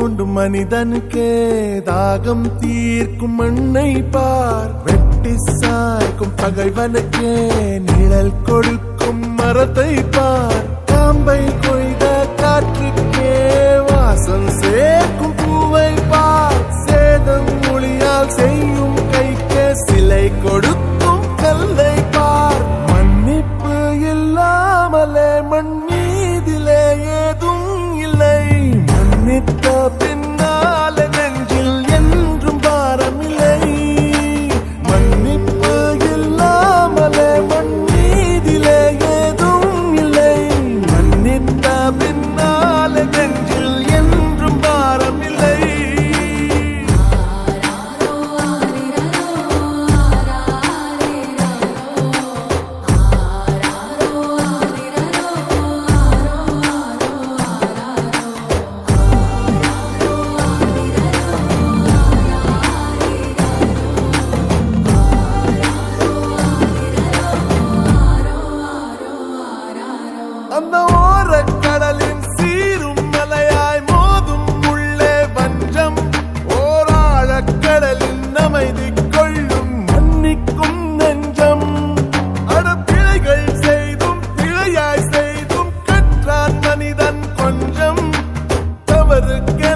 தோண்டும் மனிதனுக்கே தாகம் தீர்க்கும் மண்ணை பார். வெட்டி சாய்க்கும் பகைவனுக்கே நிழல் கொடுக்கும் மரத்தை பார். காம்பை கொய்த காற்றுக்கே வாசம் சேர்க்கும் பூவை பார். சேதம் மொழியால் செய்யும் கைக்கே சிலை கொடுக்கும் கல்லை பார். மன்னிப்பு இல்லாமலே மண்ணீதிலே ஏதும் இல்லை. மன்னித்த பின்னால நெஞ்சில் என்றும் பாரமில்லை. மன்னிப்பு இல்லாமலே மண்ணீதிலே ஏதும் இல்லை. மன்னித்த பின்னால நெஞ்சில் என்றும் பாரமில்லை. அந்த ஓரக்கடலின் சீரும் மலையாய் மோதும் உள்ளே வஞ்சம். ஓராழக்கடலின் அமைதி கொள்ளும் மன்னிக்கும் நெஞ்சம். அடப்பிழைகள் செய்தும் பிழையாய் செய்தும் கற்றான் மனிதன் கொஞ்சம். தவறுக்கு